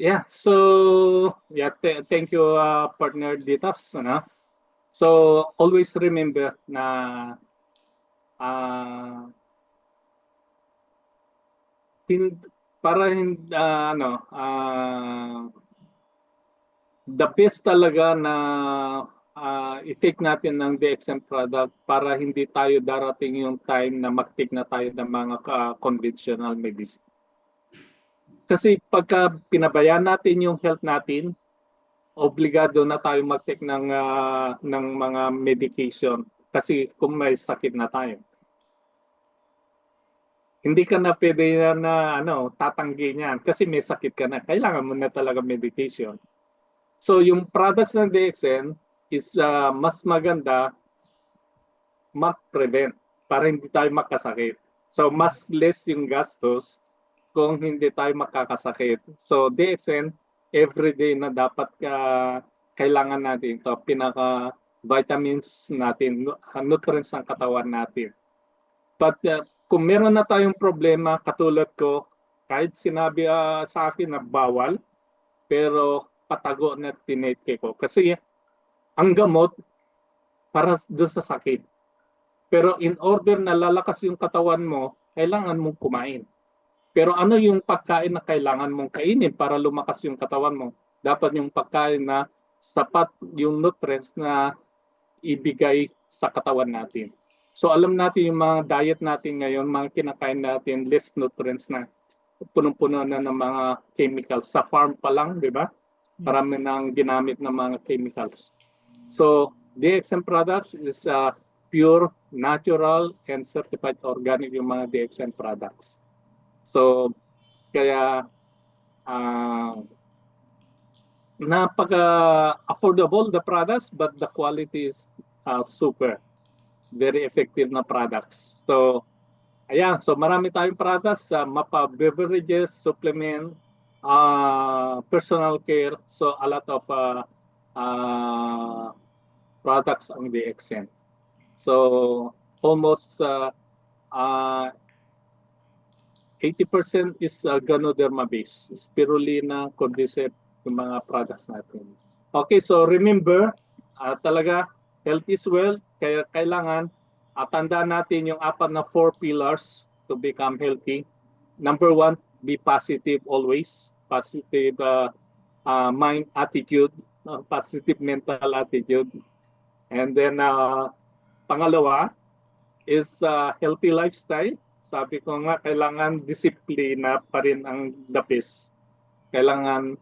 Yeah, so yeah, thank you, partner Ditas. Ano? So always remember na para the best talaga na i-take natin ng DXM product para hindi tayo darating yung time na mag-take na tayo ng mga conventional medicine. Kasi pagka pinabayaan natin yung health natin, obligado na tayo mag-take ng mga medication kasi kung may sakit na tayo. Hindi ka na pwede na tatanggi niyan kasi may sakit ka na. Kailangan mo na talaga medication. So yung products ng DXN is mas maganda mag-prevent para hindi tayo makasakit. So mas less yung gastos kung hindi tayo makakasakit. So DXN, everyday na dapat kailangan natin ito, pinaka vitamins natin, nutrients ng katawan natin. But kung meron na tayong problema, katulad ko, kahit sinabi sa akin na bawal, pero patago na tinake ko. Kasi ang gamot para doon sa sakit. Pero in order na lalakas yung katawan mo, kailangan mong kumain. Pero ano yung pagkain na kailangan mong kainin para lumakas yung katawan mo? Dapat yung pagkain na sapat yung nutrients na ibigay sa katawan natin. So alam natin yung mga diet natin ngayon, mga kinakain natin, less nutrients na. Punong-puno na ng mga chemicals. Sa farm pa lang, di ba? Marami nang ginamit ng mga chemicals. So DXM products is pure, natural, and certified organic yung mga DXM products. So, kaya napaka-affordable the products, but the quality is super. Very effective na products. So, ayan. So, marami tayong products. Mapa beverages, supplement, personal care. So, a lot of products ang DXN. So, almost 80% is Ganoderma base. Spirulina, Cordyceps, yung mga products natin. Okay, so remember, talaga, health is wealth. Kaya kailangan tandaan natin yung 4 pillars to become healthy. Number 1, be positive always. Positive mind attitude, positive mental attitude. And then, pangalawa is healthy lifestyle. Sabi ko nga, kailangan disiplina pa rin ang the best. Kailangan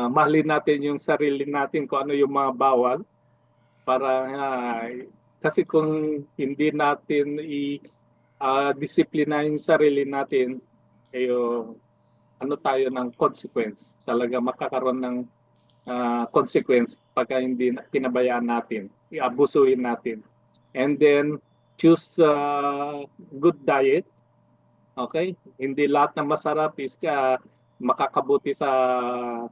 mahalin natin yung sarili natin kung ano yung mga bawal. Para kasi kung hindi natin i-disiplina yung sarili natin, ano tayo ng consequence. Talaga makakaroon ng consequence pagka hindi pinabayaan natin. Iabusuhin natin. And then, choose good diet. Okay? Hindi lahat na masarap is makakabuti sa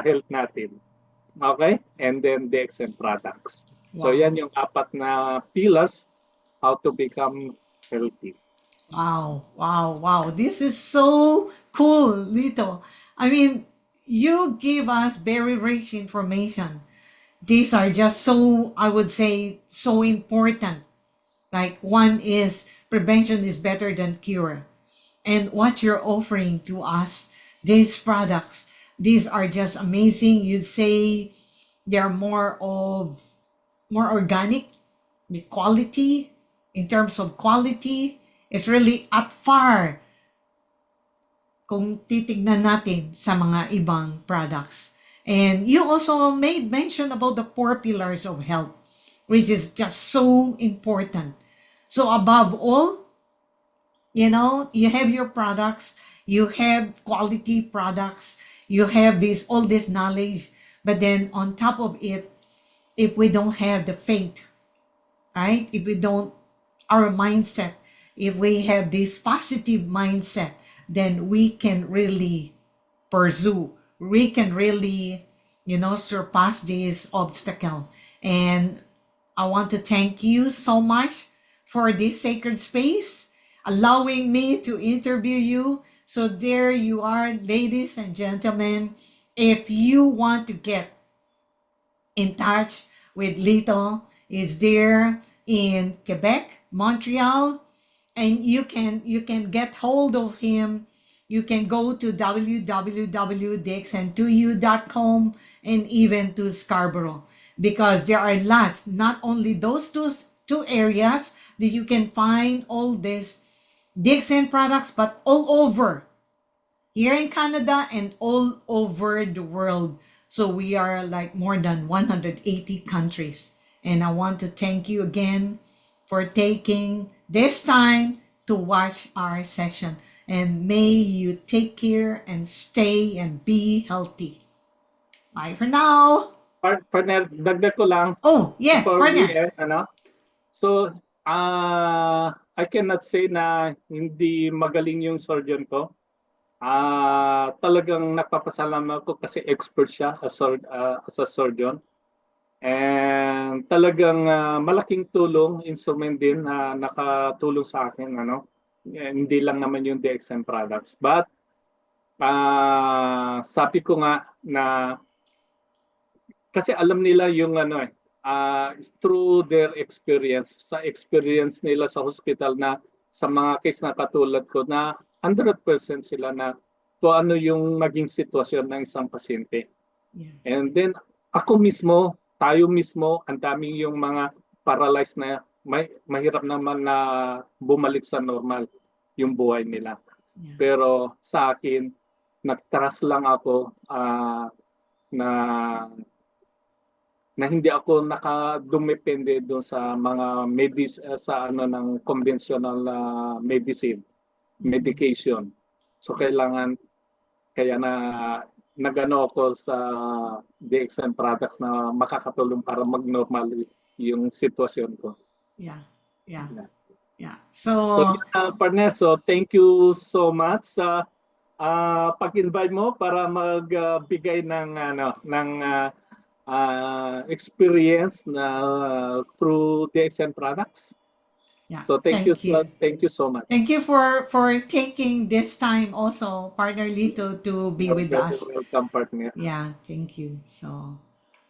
health natin. Okay? And then DXM products. So Wow. yan yung 4 na pillars how to become healthy. Wow, wow, wow. This is so cool, Lito. I mean, you give us very rich information. These are just so, I would say, so important. Like, one is prevention is better than cure. And what you're offering to us, these products, these are just amazing. You say they're more organic, the quality, in terms of quality, it's really at far kung titignan natin sa mga ibang products. And you also made mention about the 4 pillars of health, which is just so important. So above all, you know, you have your products, you have quality products, you have all this knowledge, but then on top of it, if we don't have the faith, right? If we don't, our mindset, if we have this positive mindset, then we can really pursue, we can really, you know, surpass this obstacle. And I want to thank you so much for this sacred space, allowing me to interview you. So there you are, ladies and gentlemen. If you want to get in touch with Lito, is there in Quebec, Montreal, and you can get hold of him. You can go to www.dxn2u.com and even to Scarborough, because there are lots, not only those two areas that you can find all these DXN products, but all over here in Canada and all over the world. So we are like more than 180 countries. And I want to thank you again for taking this time to watch our session. And may you take care and stay and be healthy. Bye for now. Partner, dagdag ko lang Oh, yes, before we partner. end, ano? So, I cannot say na hindi magaling yung surgeon ko. Talagang nagpapasalamat ko kasi expert siya as a surgeon. And talagang malaking tulong, instrument din na nakatulong sa akin, ano? Hindi lang naman yung DXM products. But sabi ko nga na kasi alam nila yung ano through their experience, sa experience nila sa hospital na sa mga case na katulad ko na 100% sila na kung ano yung maging sitwasyon ng isang pasyente. Yeah. And then ako mismo, tayo mismo, ang daming yung mga paralyzed na mahirap naman na bumalik sa normal yung buhay nila. Yeah. Pero sa akin, nag-trust lang ako na hindi ako nakadumepende doon sa mga sa ano ng conventional medicine, medication. So kailangan kaya na nagano ako sa DXM products na makakatulong para mag-normal yung sitwasyon ko. Yeah. Yeah. Yeah. Yeah. So partner, so thank you so much sa pag-invite mo para magbigay ng experience na through DXM products. Yeah. So thank you so much. Thank you for taking this time also, partner Lito, to be with us. Welcome, partner. Yeah, thank you. So